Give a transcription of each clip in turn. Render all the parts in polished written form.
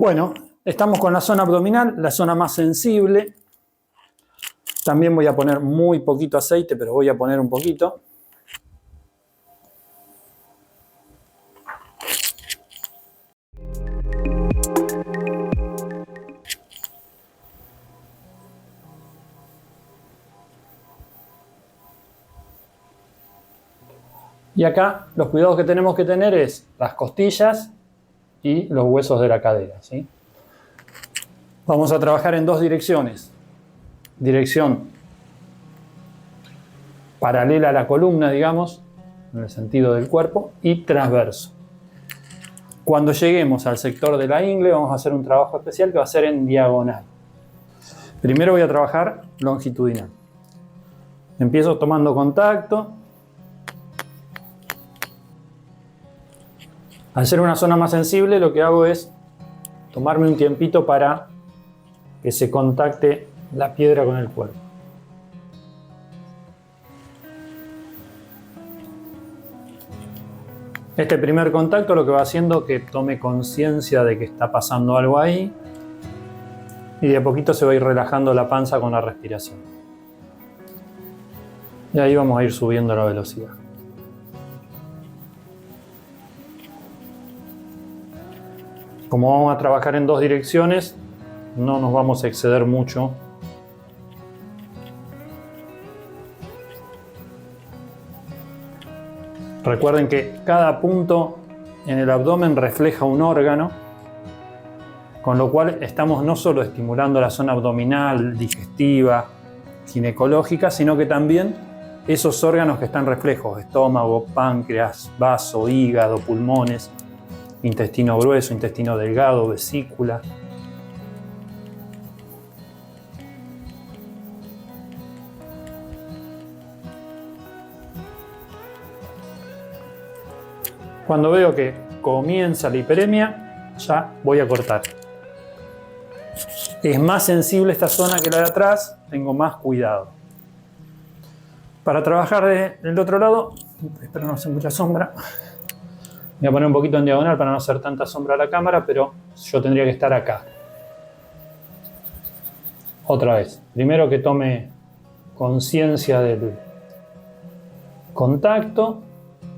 Bueno, estamos con la zona abdominal, la zona más sensible. También voy a poner muy poquito aceite, pero voy a poner un poquito. Y acá los cuidados que tenemos que tener es las costillas y los huesos de la cadera, ¿sí? Vamos a trabajar en dos direcciones. Dirección paralela a la columna, digamos, en el sentido del cuerpo, y transverso. Cuando lleguemos al sector de la ingle vamos a hacer un trabajo especial que va a ser en diagonal. Primero voy a trabajar longitudinal. Empiezo tomando contacto. Al ser una zona más sensible, lo que hago es tomarme un tiempito para que se contacte la piedra con el cuerpo. Este primer contacto lo que va haciendo es que tome conciencia de que está pasando algo ahí y de a poquito se va a ir relajando la panza con la respiración. Y ahí vamos a ir subiendo la velocidad. Como vamos a trabajar en dos direcciones, no nos vamos a exceder mucho. Recuerden que cada punto en el abdomen refleja un órgano, con lo cual estamos no solo estimulando la zona abdominal, digestiva, ginecológica, sino que también esos órganos que están reflejos: estómago, páncreas, vaso, hígado, pulmones, intestino grueso, intestino delgado, vesícula. Cuando veo que comienza la hiperemia, ya voy a cortar. Es más sensible esta zona que la de atrás, tengo más cuidado. Para trabajar del otro lado, espero no hacer mucha sombra. Voy a poner un poquito en diagonal para no hacer tanta sombra a la cámara, pero yo tendría que estar acá. Otra vez. Primero que tome conciencia del contacto,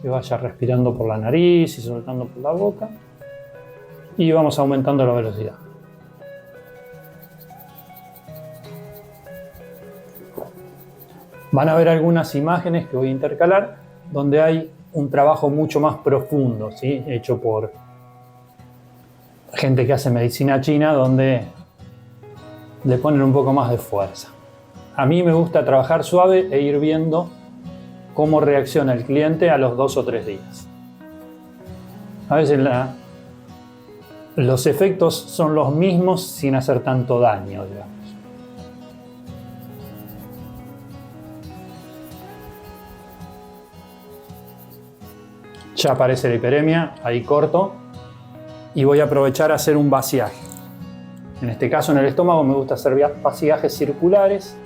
que vaya respirando por la nariz y soltando por la boca. Y vamos aumentando la velocidad. Van a ver algunas imágenes que voy a intercalar donde hay un trabajo mucho más profundo, ¿sí? Hecho por gente que hace medicina china, donde le ponen un poco más de fuerza. A mí me gusta trabajar suave e ir viendo cómo reacciona el cliente a los 2 o 3 días. A veces los efectos son los mismos sin hacer tanto daño, digamos. Ya aparece la hiperemia, ahí corto y voy a aprovechar a hacer un vaciaje. En este caso, en el estómago, me gusta hacer vaciajes circulares.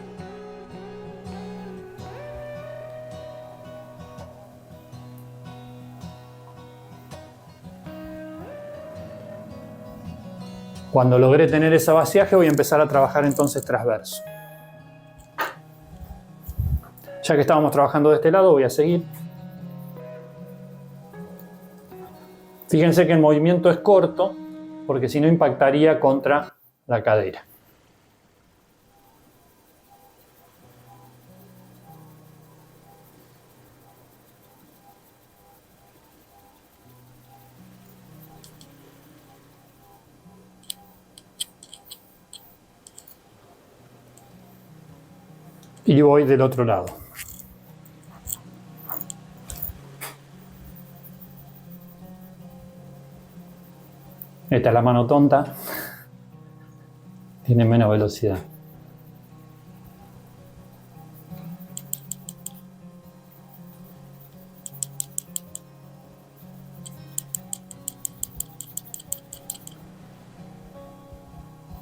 Cuando logré tener ese vaciaje, voy a empezar a trabajar entonces transverso. Ya que estábamos trabajando de este lado, voy a seguir. Fíjense que el movimiento es corto, porque si no impactaría contra la cadera. Y voy del otro lado. Esta es la mano tonta. Tiene menos velocidad.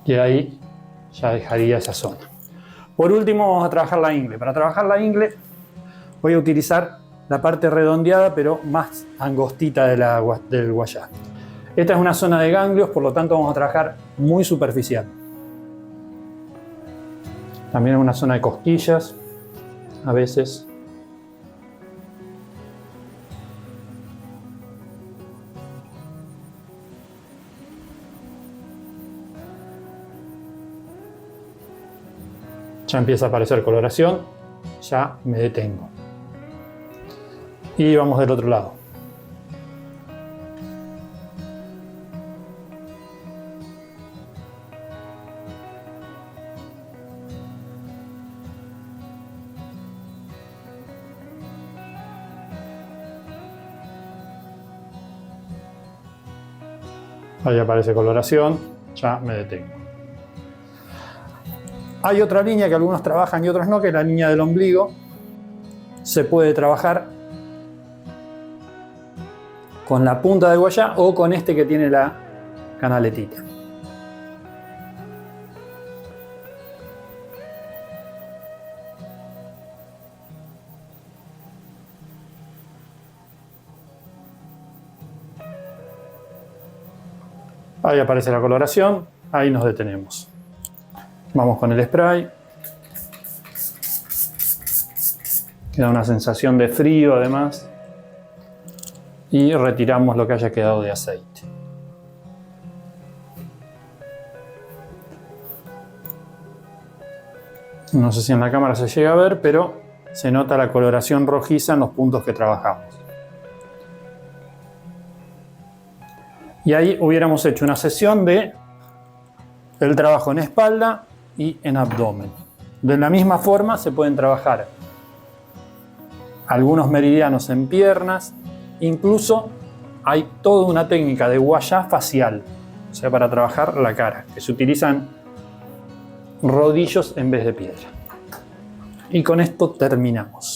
Y ahí ya dejaría esa zona. Por último, vamos a trabajar la ingle. Para trabajar la ingle voy a utilizar la parte redondeada, pero más angostita del guayá. Esta es una zona de ganglios, por lo tanto vamos a trabajar muy superficial. También es una zona de cosquillas, a veces. Ya empieza a aparecer coloración, ya me detengo. Y vamos del otro lado. Ahí aparece coloración, ya me detengo. Hay otra línea que algunos trabajan y otros no, que es la línea del ombligo. Se puede trabajar con la punta de guayá o con este que tiene la canaletita. Ahí aparece la coloración, ahí nos detenemos. Vamos con el spray. Queda una sensación de frío además. Y retiramos lo que haya quedado de aceite. No sé si en la cámara se llega a ver, pero se nota la coloración rojiza en los puntos que trabajamos. Y ahí hubiéramos hecho una sesión de el trabajo en espalda y en abdomen. De la misma forma se pueden trabajar algunos meridianos en piernas. Incluso hay toda una técnica de guayá facial, o sea, para trabajar la cara, que se utilizan rodillos en vez de piedra. Y con esto terminamos.